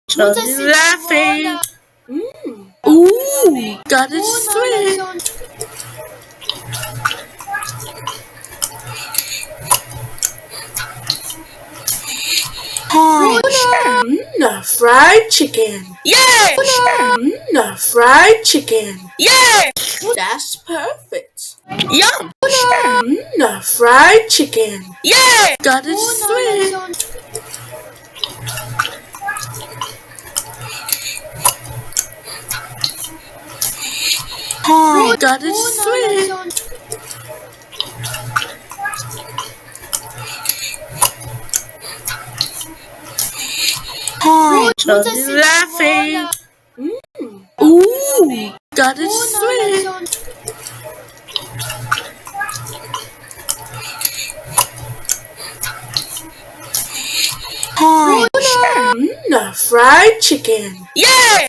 Johnny's laughing. Ooh, got it sweet. Fried chicken. Yeah! Fried chicken. Yeah! That's perfect. Yum! Fried chicken. Yeah! Got it sweet. Got it sweet. Johnny's laughing. Ooh, got it sweet. Fried chicken. Yeah!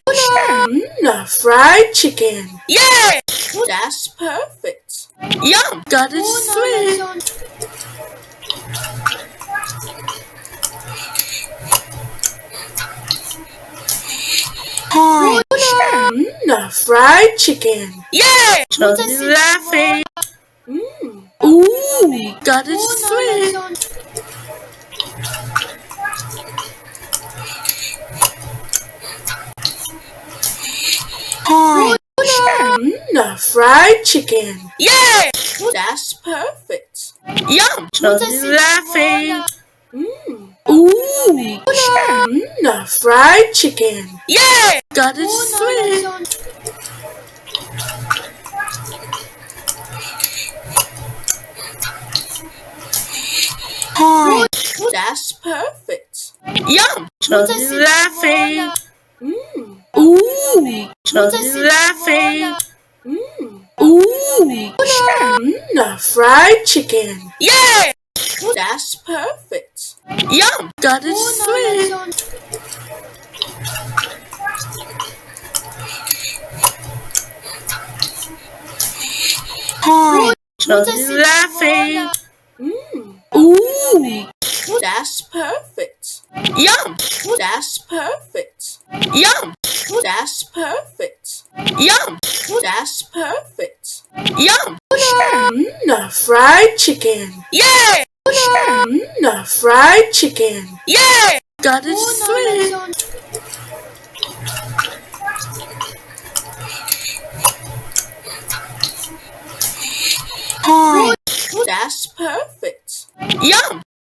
Fried chicken. Yeah! That's perfect. Yum! Got it sweet. Fried chicken. Yeah! Johnny's laughing. Ooh, got it sweet. Fried chicken. Yeah! That's perfect. Yum! Johnny's laughing. Ooh, fried chicken. Yeah! Got it sweet. That's perfect. Yum! Johnny's laughing. Ooh, Johnny's laughing. Ooh, fried chicken. Yeah! That's perfect. Yum! Got it sweet. Johnny's laughing. Ooh, that's perfect. Yum! That's perfect. Yum! That's perfect. Yum! That's perfect. Yum! Fried chicken. Yeah! Fried chicken. Yeah! Got it sweet. That's perfect. Yum!